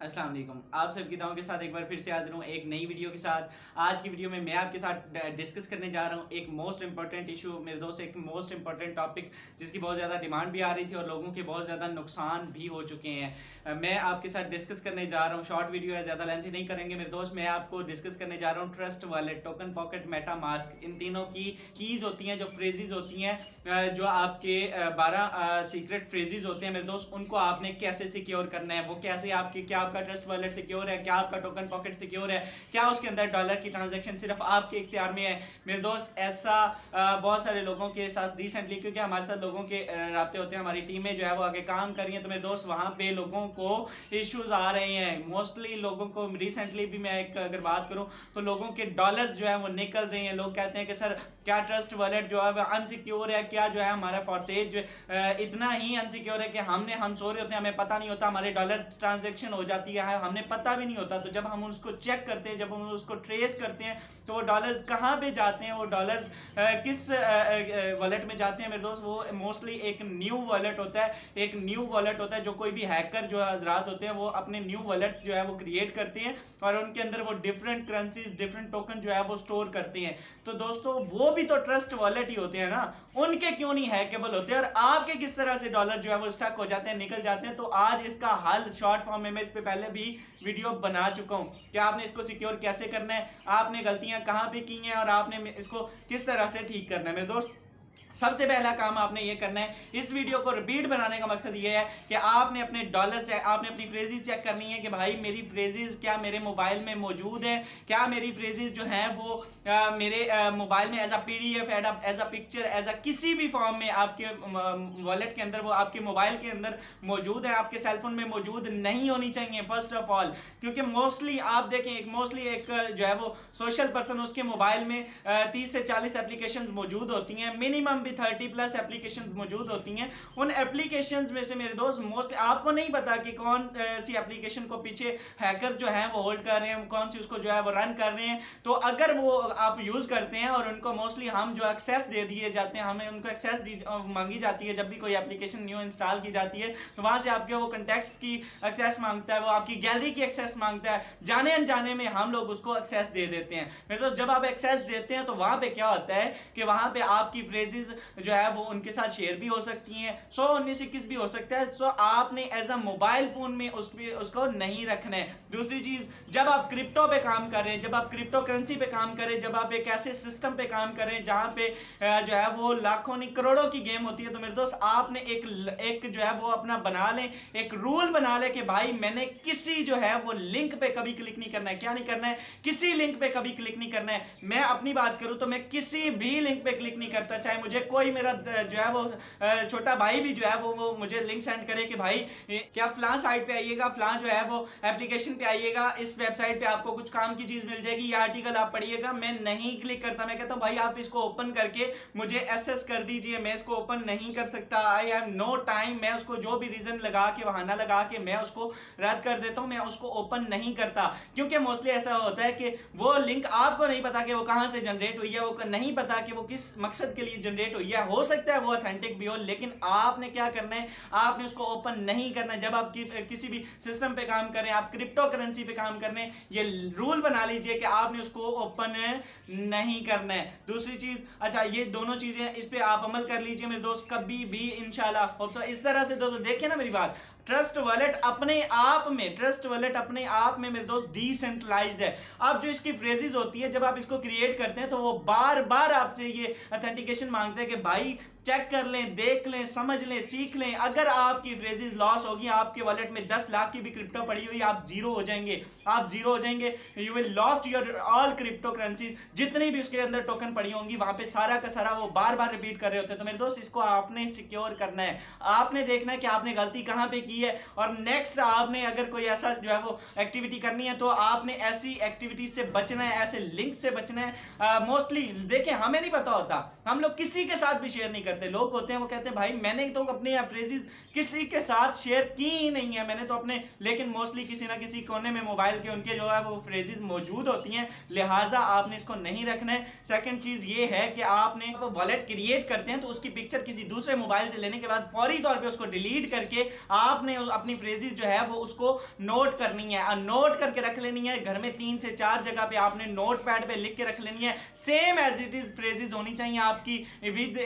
अस्सलाम वालेकुम। आप सबकी दुआओं के साथ एक बार फिर से हाजिर हूँ एक नई वीडियो के साथ। आज की वीडियो में मैं आपके साथ डिस्कस करने जा रहा हूँ एक मोस्ट इंपॉर्टेंट इशू, मेरे दोस्त, एक मोस्ट इंपॉर्टेंट टॉपिक जिसकी बहुत ज़्यादा डिमांड भी आ रही थी और लोगों के बहुत ज़्यादा नुकसान भी हो चुके हैं। मैं आपके साथ डिस्कस करने जा रहा हूँ, शॉर्ट वीडियो है, ज़्यादा लेंथी नहीं करेंगे मेरे दोस्त। मैं आपको डिस्कस करने जा रहा हूँ trust wallet, token pocket, meta mask. इन तीनों की कीज़ होती हैं, जो फ्रेजेस होती हैं, जो आपके 12 सीक्रेट फ्रेजेस होते हैं मेरे दोस्त, उनको आपने कैसे सिक्योर करना है, वो कैसे आपके, क्या आपका ट्रस्ट वॉलेट सिक्योर है, क्या आपका टोकन पॉकेट सिक्योर है, क्या उसके अंदर डॉलर की ट्रांजैक्शन सिर्फ आपके इख्तियार में है मेरे दोस्त। ऐसा बहुत सारे लोगों के साथ रिसेंटली, क्योंकि हमारे साथ लोगों के राब्ते होते हैं, हमारी टीमें जो है वो आगे काम कर रही हैं, तो मेरे दोस्त वहाँ पे लोगों को इश्यूज आ रहे हैं। मोस्टली लोगों को रिसेंटली भी मैं एक अगर बात करूँ तो लोगों के डॉलर्स जो है वो निकल रहे हैं। लोग कहते हैं कि सर क्या ट्रस्ट वॉलेट जो है वो अनसिक्योर है, क्या जो है हमारा फॉर्सेज इतना ही अनसिक्योर है कि हम सो रहे होते हैं, हमें पता नहीं होता, हमारे डॉलर ट्रांजैक्शन हो जाती है, हमें पता भी नहीं होता। तो जब हम उसको चेक करते हैं, जब हम उसको ट्रेस करते हैं, तो वो डॉलर्स कहाँ पे जाते हैं, वो डॉलर्स किस वॉलेट में जाते हैं मेरे दोस्त, वो मोस्टली एक न्यू वॉलेट होता है। एक न्यू वॉलेट होता है जो कोई भी हैकर जो हजरात होते हैं वो अपने न्यू वॉलेट्स जो है वो क्रिएट करते हैं और उनके अंदर वो डिफरेंट करेंसीज, डिफरेंट टोकन जो है वो स्टोर करते हैं। तो दोस्तों वो भी तो ट्रस्ट वॉलेट ही होते हैं ना, उनके क्यों नहीं हैकेबल होते और आपके किस तरह से डॉलर जो है वो स्टक हो जाते हैं, निकल जाते हैं। तो आज इसका हल शॉर्ट फॉर्म में मैं इस पे पहले भी वीडियो बना चुका हूं कि आपने इसको सिक्योर कैसे करना है, आपने गलतियां कहां पे की हैं और आपने इसको किस तरह से ठीक करना है मेरे दोस्त। सबसे पहला काम आपने ये करना है, इस वीडियो को रिपीट बनाने का मकसद ये है कि आपने अपने डॉलर चेक, आपने अपनी फ्रेजेस चेक करनी है कि भाई मेरी फ्रेजेस क्या मेरे मोबाइल में मौजूद है, क्या मेरी फ्रेजेस जो हैं वो मेरे मोबाइल में as a PDF, as a picture, as a किसी भी फॉर्म में आपके वॉलेट के अंदर, वो आपके मोबाइल के अंदर मौजूद है, आपके सेलफोन में मौजूद नहीं होनी चाहिए फर्स्ट ऑफ ऑल। क्योंकि मोस्टली आप देखें, एक जो है वो सोशल पर्सन, उसके मोबाइल में 30 से 40 एप्लीकेशन मौजूद होती हैं, मिनिमम भी 30+ एप्लीकेशंस मौजूद होती हैं। उन एप्लीकेशंस में से मेरे दोस्त मोस्ट आपको नहीं पता कि कौन सी एप्लीकेशन को पीछे हैकर्स जो हैं वो होल्ड कर रहे हैं, कौन सी उसको जो है वो रन कर रहे हैं। तो अगर वो आप यूज करते हैं और उनको मोस्टली हम जो एक्सेस दे दिए जाते हैं, हमें उनको एक्सेस मांगी जाती है, जब भी कोई एप्लीकेशन न्यू इंस्टॉल की जाती है तो वहां से आपके वो कंटेक्ट्स की एक्सेस मांगता है, वो आपकी गैलरी की एक्सेस मांगता है, जाने अनजाने में हम लोग उसको एक्सेस दे देते हैं मेरे दोस्त। जब आप एक्सेस देते हैं तो वहां पे क्या होता है कि वहां पे आपकी फ्रेजेस जो है वो उनके साथ शेयर भी हो सकती हैं, 100-19-21 भी हो सकता है। सो आपने एज अ मोबाइल फोन में उसको नहीं रखना है। दूसरी चीज, जब आप क्रिप्टो पे काम कर रहे हैं, जब आप क्रिप्टो करेंसी पे काम करें, जब आप एक ऐसे सिस्टम पे काम करें जहां पे जो है वो लाखों नहीं करोड़ों की गेम होती है, तो मेरे दोस्त आपने एक जो है वो अपना बना लें, एक रूल बना ले कि भाई मैंने किसी जो है वो लिंक पे कभी क्लिक नहीं करना है। क्या नहीं करना है? किसी लिंक पे कभी क्लिक नहीं करना है। मैं अपनी बात करूं तो मैं किसी भी लिंक पे क्लिक नहीं करता, चाहे मुझे कोई मेरा जो है वो छोटा भाई भी जो है वो मुझे लिंक सेंड करे कि भाई क्या फलां साइट पे आइएगा, फलां जो है वो एप्लीकेशन पे आइएगा, इस वेबसाइट पे आपको कुछ काम की चीज मिल जाएगी, ये आर्टिकल आप पढ़िएगा। मैं नहीं क्लिक करता, मैं कहता हूं भाई आप इसको ओपन करके मुझे एसेस कर दीजिए, मैं इसको ओपन नहीं कर सकता, आई हैव नो टाइम। मैं उसको जो भी रीजन लगा के, बहाना लगा के मैं उसको रद्द कर देता हूं, मैं उसको ओपन नहीं करता। क्योंकि मोस्टली ऐसा होता है कि वो लिंक आपको नहीं पता कि वो कहां से जनरेट हुई है, वो नहीं पता कि वो किस मकसद के लिए जनरेट हुई है। हो सकता है वो ऑथेंटिक भी हो, लेकिन आपने क्या करना है, आपने उसको ओपन नहीं करना है। जब आप किसी भी सिस्टम पे काम करें, आप क्रिप्टो करेंसी पे काम करने, ये रूल बना लीजिए कि आपने उसको ओपन नहीं करना है। दूसरी चीज, अच्छा ये दोनों चीजें इस पे आप अमल कर लीजिए मेरे दोस्त, कभी भी इंशाल्लाह। इस तरह से दोस्तों देखिए ना मेरी बात, ट्रस्ट वॉलेट अपने आप में मेरे दोस्त डिसेंट्रलाइज है। अब जो इसकी फ्रेजेस होती है, जब आप इसको क्रिएट करते हैं तो वो बार बार आपसे ये ऑथेंटिकेशन मांगते हैं कि भाई चेक कर लें, देख लें, समझ लें, सीख लें। अगर आपकी फ्रेजेस लॉस होगी, आपके वॉलेट में 10 लाख की भी क्रिप्टो पड़ी हुई, आप जीरो हो जाएंगे, you will lost your all crypto currencies. जितनी भी उसके अंदर टोकन पड़ी होंगी वहां पे सारा का सारा वो बार बार रिपीट कर रहे होते हैं। तो मेरे दोस्त इसको आपने सिक्योर करना है, आपने देखना है कि आपने गलती कहां पे की है, और नेक्स्ट आपने अगर कोई ऐसा जो है वो एक्टिविटी करनी है तो आपने ऐसी एक्टिविटी से बचना है, ऐसे लिंक से बचना है। मोस्टली देखिए हमें नहीं पता होता, हम लोग किसी के साथ भी शेयर नहीं करते। लोग होते हैं वो कहते हैं भाई मैंने तो अपने फ्रेजेस किसी के साथ शेयर की ही नहीं है, मैंने तो अपने, लेकिन मोस्टली किसी ना किसी कोने में मोबाइल के उनके जो है वो फ्रेजेस मौजूद होती हैं, लिहाजा आपने इसको नहीं रखना है। सेकंड चीज ये है कि आपने वॉलेट क्रिएट करते हैं तो उसकी पिक्चर किसी दूसरे मोबाइल से लेने के बाद फौरी तौर पे उसको डिलीट करके आपने अपनी फ्रेजेस जो है वो उसको नोट करनी है, नोट करके रख लेनी है। घर में 3 से 4 जगह पे आपने नोट पैड पे लिख के रख लेनी है। Same as it is phrases होनी चाहिए आपकी, विद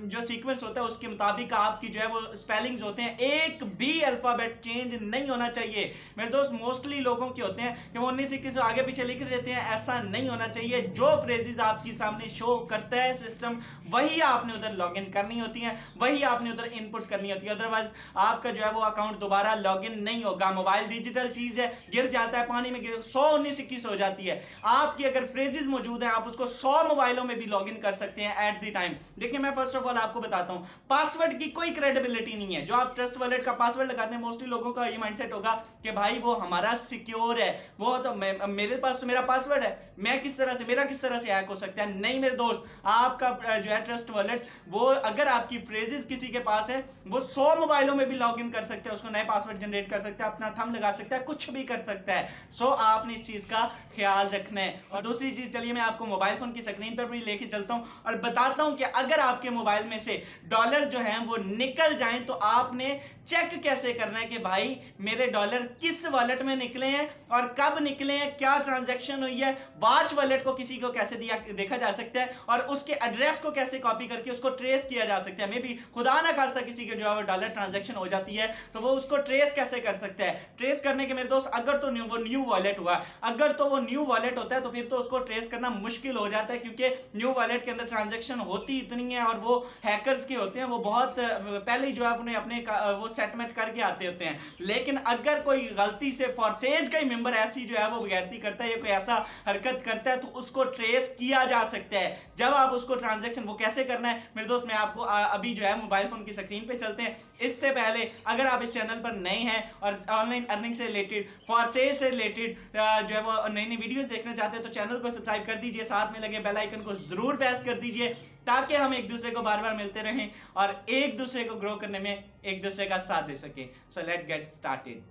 जो सीक्वेंस होता है उसके मुताबिक आपकी जो है वो स्पेलिंग्स होते हैं, एक भी अल्फाबेट चेंज नहीं होना चाहिए। मेरे दोस्त मोस्टली लोगों के होते हैं कि वो 19 21 आगे पीछे लिख देते हैं, ऐसा नहीं होना चाहिए। जो फ्रेजेस आपके सामने शो करता है सिस्टम वही आपने उधर लॉगिन करनी होती है, वही आपने उधर इनपुट करनी होती है, अदरवाइज आपका जो है वो अकाउंट दोबारा लॉगिन नहीं होगा। मोबाइल डिजिटल चीज है, गिर जाता है पानी में, 100 19 21 हो जाती है। आपकी अगर फ्रेजेस मौजूद है आप उसको 100 मोबाइलों में भी लॉगिन कर सकते हैं एट द टाइम। देखिए मैं फर्स्ट ऑफ ऑल आपको बताता हूं, पासवर्ड की कोई क्रेडिबिलिटी नहीं है। जो आप ट्रस्ट वॉलेट का पासवर्ड लगाते हैं मोस्टली लोगों का ये माइंडसेट होगा कि भाई वो हमारा सिक्योर है, वो तो मेरे पास तो मेरा पासवर्ड है, मैं किस तरह से, मेरा किस तरह से हैक हो सकता है। नहीं मेरे दोस्त, आपका जो है ट्रस्ट वॉलेट वो अगर आपकी फ्रेजेस किसी के पास है वो 100 मोबाइलों में भी लॉगिन कर सकते हैं, उसको नए पासवर्ड जनरेट कर सकते हैं, अपना थंब लगा सकता है, कुछ भी कर सकता है। सो आपने इस चीज का ख्याल रखना है। और दूसरी चीज, चलिए मैं आपको मोबाइल फोन की स्क्रीन पर भी लेके चलता हूं और बताता हूं कि अगर आपके मोबाइल में से डॉलर जो हैं वो निकल जाएं तो आपने चेक कैसे करना है कि भाई मेरे डॉलर किस वॉलेट में निकले हैं और कब निकले हैं, क्या ट्रांजैक्शन हुई है। वॉच वॉलेट को किसी को कैसे देखा जा सकता है और उसके एड्रेस को कैसे कॉपी करके उसको ट्रेस किया जा सकता है। मे बी खुदा ना खास्ता किसी के जो है डॉलर ट्रांजैक्शन हो जाती है तो वो उसको ट्रेस कैसे कर सकता है। ट्रेस करने के मेरे दोस्त अगर तो वो न्यू वॉलेट हुआ, अगर तो वो न्यू वॉलेट होता है तो फिर तो उसको ट्रेस करना मुश्किल हो जाता है, क्योंकि न्यू वॉलेट के अंदर ट्रांजैक्शन होती इतनी है और वो हैकर्स के होते हैं, वो बहुत पहले जो है अपने वो सेटमेंट करके आते होते हैं। लेकिन अगर कोई गलती से फॉरसेज का ही मेंबर ऐसी जो है वो बेगैरती करता है या कोई ऐसा हरकत करता है तो उसको ट्रेस किया जा सकता है। जब आप उसको ट्रांजैक्शन वो कैसे करना है मेरे दोस्त, मैं आपको अभी जो है मोबाइल फोन की स्क्रीन पे चलते हैं। इससे पहले अगर आप इस चैनल पर नए हैं और ऑनलाइन अर्निंग से रिलेटेड, फॉरसेज से रिलेटेड जो है वो नई नई वीडियोस देखना चाहते हैं तो चैनल को सब्सक्राइब कर दीजिए, साथ में लगे बेल आइकन को जरूर प्रेस कर दीजिए ताकि हम एक दूसरे को बार बार मिलते रहें और एक दूसरे को ग्रो करने में एक दूसरे का साथ दे सकें। So let's get started.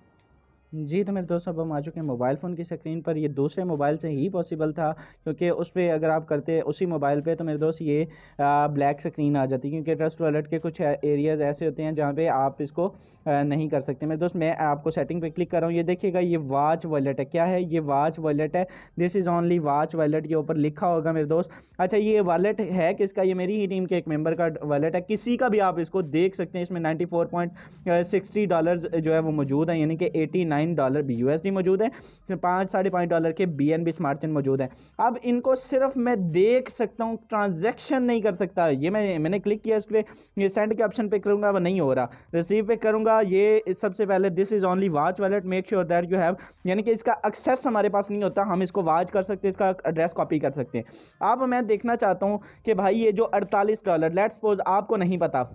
जी, तो मेरे दोस्त अब हम आ चुके हैं मोबाइल फ़ोन की स्क्रीन पर। ये दूसरे मोबाइल से ही पॉसिबल था क्योंकि उस पे अगर आप करते उसी मोबाइल पे तो मेरे दोस्त ये ब्लैक स्क्रीन आ जाती, क्योंकि ट्रस्ट वॉलेट के कुछ एरियाज़ ऐसे होते हैं जहाँ पे आप इसको नहीं कर सकते। मेरे दोस्त मैं आपको सेटिंग पे क्लिक कर रहा हूँ, ये देखिएगा ये वॉच वॉलेट है। क्या है ये? वॉच वॉलेट है। This is only watch wallet, ये ऊपर लिखा होगा मेरे दोस्त। अच्छा ये वॉलेट है किसका? ये मेरी ही टीम के एक मेंबर का वॉलेट है, किसी का भी आप इसको देख सकते हैं। इसमें $94.60 जो है वो मौजूद है, यानी कि $89 BUSD मौजूद है, $5.5 के BNB स्मार्ट चेन मौजूद है। अब इनको सिर्फ मैं देख सकता हूँ, ट्रांजैक्शन नहीं कर सकता। ये मैंने क्लिक किया इस पर, ये सेंड के ऑप्शन पे करूँगा वो नहीं हो रहा, रिसीव पे करूँगा ये सबसे पहले this is only watch wallet, make sure that you have, यानी कि इसका एक्सेस हमारे पास नहीं होता, हम इसको वॉच कर सकते हैं, इसका एड्रेस कॉपी कर सकते हैं। अब मैं देखना चाहता हूँ कि भाई ये जो $48, लेट्स सपोज आपको नहीं पता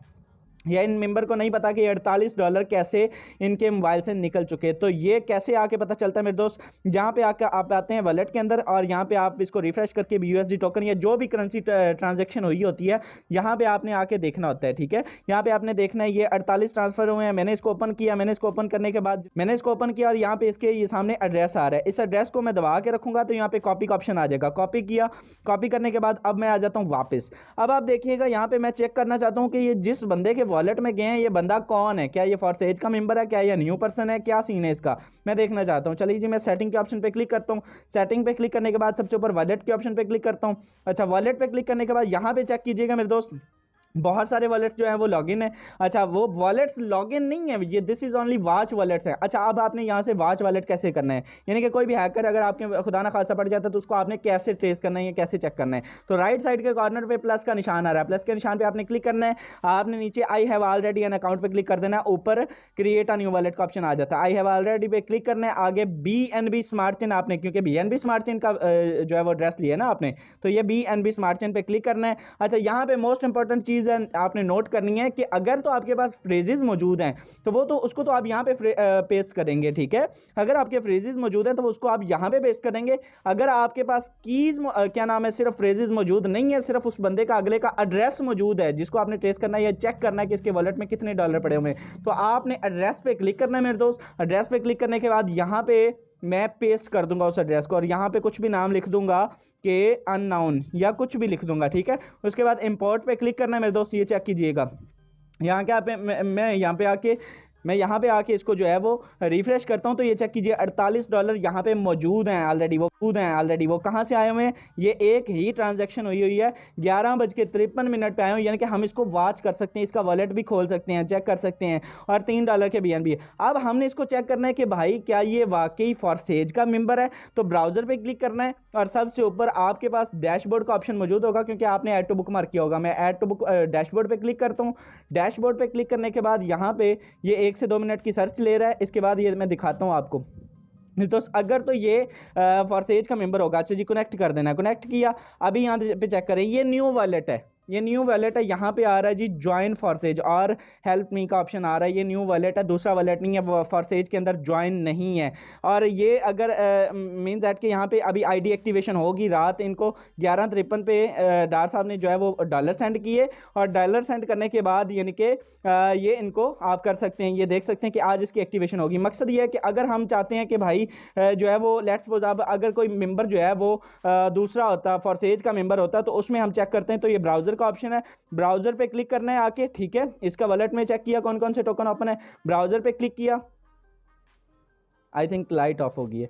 या इन मेंबर को नहीं पता कि $48 कैसे इनके मोबाइल से निकल चुके हैं, तो ये कैसे आके पता चलता है मेरे दोस्त? जहाँ पे आकर आप आते हैं वॉलेट के अंदर और यहाँ पे आप इसको रिफ्रेश करके BUSD टोकन या जो भी करेंसी ट्रांजैक्शन हुई होती है यहाँ पे आपने आके देखना होता है, ठीक है। यहाँ पे आपने देखना है ये 48 ट्रांसफर हुए हैं, मैंने इसको ओपन किया, मैंने इसको ओपन करने के बाद मैंने इसको ओपन किया और यहाँ पे इसके ये सामने एड्रेस आ रहा है। इस एड्रेस को मैं दबा के रखूँगा तो यहाँ पे कॉपी का ऑप्शन आ जाएगा, कॉपी किया, कॉपी करने के बाद अब मैं आ जाता हूँ वापस। अब आप देखिएगा यहाँ पे मैं चेक करना चाहता हूँ कि ये जिस बंदे के वॉलेट में गए हैं ये बंदा कौन है, क्या ये फॉरसेज का मेंबर है, क्या ये न्यू पर्सन है, क्या सीन है इसका, मैं देखना चाहता हूं। चलिए जी मैं सेटिंग के ऑप्शन पे क्लिक करता हूं। सेटिंग पे क्लिक करने के बाद सबसे ऊपर वॉलेट के ऑप्शन पे क्लिक करता हूं। अच्छा वॉलेट पे क्लिक करने के बाद यहां पे चेक कीजिएगा मेरे दोस्त, बहुत सारे वॉलेट्स जो है वो लॉगिन है। अच्छा वो वॉलेट्स लॉगिन नहीं है, ये this is only watch wallets है। अच्छा अब आपने यहाँ से वॉच वॉलेट कैसे करना है, यानी कि कोई भी हैकर अगर आपके खुदा ना खासा पड़ जाता है तो उसको आपने कैसे ट्रेस करना है, कैसे चेक करना है। तो राइट साइड के कॉर्नर पे प्लस का निशान आ रहा है, प्लस के निशान पे आपने क्लिक करना है। आपने नीचे I have already an account पे क्लिक कर देना है, ऊपर क्रिएट अ न्यू वॉलेट का ऑप्शन आ जाता है, आई हैव ऑलरेडी पे क्लिक करना है। आगे BNB स्मार्ट चेन आपने, क्योंकि BNB स्मार्ट चेन का जो है वो एड्रेस लिया ना आपने, तो ये BNB स्मार्ट चेन पे क्लिक करना है। अच्छा यहाँ पे मोस्ट इंपॉर्टेंट चीज़ चीज़ आपने नोट करनी है कि अगर तो आपके पास फ्रेजेस मौजूद हैं तो वो तो उसको तो आप यहाँ पे पेस्ट करेंगे, ठीक है। अगर आपके फ्रेजेस मौजूद हैं तो उसको आप यहाँ पे पेस्ट करेंगे। अगर आपके पास कीज़ क्या नाम है सिर्फ फ्रेजेस मौजूद नहीं है, सिर्फ उस बंदे का अगले का एड्रेस मौजूद है जिसको आपने ट्रेस करना है या चेक करना है कि इसके वॉलेट में कितने डॉलर पड़े हुए हैं, तो आपने एड्रेस पे क्लिक करना है मेरे दोस्त। एड्रेस पे क्लिक करने के बाद यहाँ पे मैं पेस्ट कर दूंगा उस एड्रेस को और यहाँ पे कुछ भी नाम लिख दूंगा कि अननाउन या कुछ भी लिख दूंगा, ठीक है। उसके बाद इंपोर्ट पे क्लिक करना है मेरे दोस्त। ये चेक कीजिएगा यहाँ क्या पे मैं यहाँ पे आके इसको जो है वो रिफ्रेश करता हूँ तो ये चेक कीजिए $48 यहाँ पे मौजूद हैं ऑलरेडी। वो कहाँ से आए हुए हैं? ये एक ही ट्रांजैक्शन हुई है 11:53 पे आए हुए, यानी कि हम इसको वॉच कर सकते हैं, इसका वॉलेट भी खोल सकते हैं, चेक कर सकते हैं और $3 के BNB है। अब हमने इसको चेक करना है कि भाई क्या ये वाकई फॉरसेज का मेंबर है, तो ब्राउज़र पे क्लिक करना है और सबसे ऊपर आपके पास डैशबोर्ड का ऑप्शन मौजूद होगा क्योंकि आपने ऐड टू बुक मार्क किया होगा। मैं ऐड टू बुक डैशबोर्ड पे क्लिक करता हूँ। डैशबोर्ड पे क्लिक करने के बाद यहाँ पे ये 1 से 2 मिनट की सर्च ले रहा है। इसके बाद ये मैं दिखाता हूँ आपको। तो अगर तो ये फॉरसेज का मेंबर होगा, अच्छा जी कनेक्ट कर देना। कनेक्ट किया, अभी यहाँ पे चेक करें, ये न्यू वॉलेट है, ये न्यू वॉलेट है। यहाँ पे आ रहा है जी ज्वाइन फॉरसेज और हेल्प मी का ऑप्शन आ रहा है। ये न्यू वॉलेट है, दूसरा वॉलेट नहीं है, फॉरसेज के अंदर ज्वाइन नहीं है। और ये अगर मीन दैट कि यहाँ पे अभी आईडी एक्टिवेशन होगी। रात इनको 11:53 पे डार साहब ने जो है वो डॉलर सेंड किए और डॉलर सेंड करने के बाद यानी कि ये इनको आप कर सकते हैं, ये देख सकते हैं कि आज इसकी एक्टिवेशन होगी। मकसद ये है कि अगर हम चाहते हैं कि भाई जो है वो लेट्स सपोज अब अगर कोई मेंबर जो है वो दूसरा होता, फॉरसेज का मेंबर होता, तो उसमें हम चेक करते हैं तो ये ब्राउज़र का ऑप्शन है। ब्राउज़र पे क्लिक करना है आके, ठीक है। इसका वॉलेट में चेक किया कौन कौन से टोकन ओपन है, ब्राउज़र पे क्लिक किया। आई थिंक लाइट ऑफ हो गई है।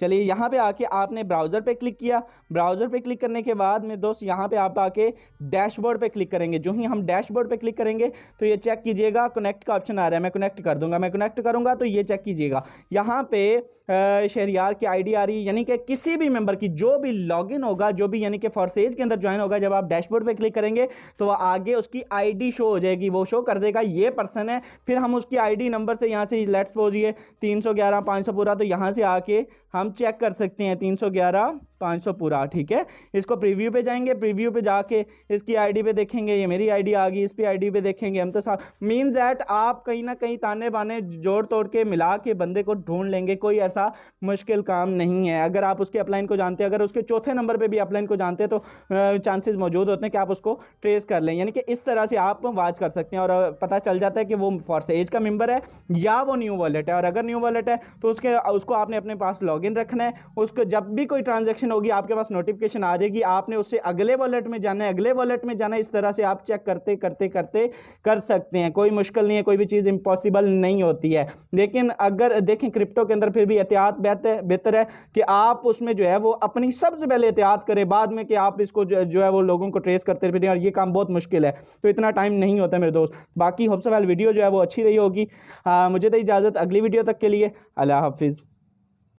चलिए यहाँ पे आके आपने ब्राउज़र पे क्लिक किया। ब्राउज़र पे क्लिक करने के बाद में दोस्त यहाँ पे आप आके डैशबोर्ड पे क्लिक करेंगे। जो ही हम डैशबोर्ड पे क्लिक करेंगे तो ये चेक कीजिएगा कनेक्ट का ऑप्शन आ रहा है। मैं कनेक्ट कर दूंगा। मैं कनेक्ट करूंगा तो ये चेक कीजिएगा यहाँ पे शहरियार की आईडी आ रही है, यानी कि किसी भी मेंबर की जो भी लॉगिन होगा, जो भी यानी कि फॉरसेज के अंदर ज्वाइन होगा, जब आप डैशबोर्ड पे क्लिक करेंगे तो आगे उसकी आईडी शो हो जाएगी, वो शो कर देगा ये पर्सन है। फिर हम उसकी आईडी नंबर से यहाँ से लेट्स सपोज ये 311 500 पूरा, तो यहाँ से आके हम चेक कर सकते हैं 311 500 पूरा, ठीक है। इसको प्रीव्यू पे जाएंगे, प्रीव्यू पे जाके इसकी आईडी पे देखेंगे, ये मेरी आईडी आ गई, इस पे आईडी पे देखेंगे हम, तो मीन्स दैट आप कहीं ना कहीं ताने बाने जोड़ तोड़ के मिला के बंदे को ढूंढ लेंगे। कोई ऐसा मुश्किल काम नहीं है। अगर आप उसके अपलाइन को जानते हैं, अगर उसके चौथे नंबर पे भी अपलाइन को जानते हैं, तो चांसेस मौजूद होते हैं कि आप उसको ट्रेस कर लें। यानी कि इस तरह से आप वॉच कर सकते हैं और पता चल जाता है कि वो फॉरसेज का मेंबर है या वो न्यू वॉलेट है। और अगर न्यू वॉलेट है तो उसको आपने अपने पास लॉगिन रखना है। उसको जब भी कोई ट्रांजैक्शन होगी आपके पास नोटिफिकेशन आ जाएगी, आपने उससे अगले वॉलेट में जाना है, अगले वॉलेट में जाना है। इस तरह से आप चेक करते करते करते कर सकते हैं। कोई मुश्किल नहीं है, कोई भी चीज़ इम्पॉसिबल नहीं होती है। लेकिन अगर देखें क्रिप्टो के अंदर फिर भी एहतियात बेहतर है कि आप उसमें जो है वो अपनी सबसे पहले एहतियात करें, बाद में कि आप इसको जो है वो लोगों को ट्रेस करते फिरें, और ये काम बहुत मुश्किल है, तो इतना टाइम नहीं होता मेरे दोस्त। बाकी होप सो वीडियो जो है वो अच्छी रही होगी। मुझे तो इजाज़त, अगली वीडियो तक के लिए अल्लाह हाफिज़।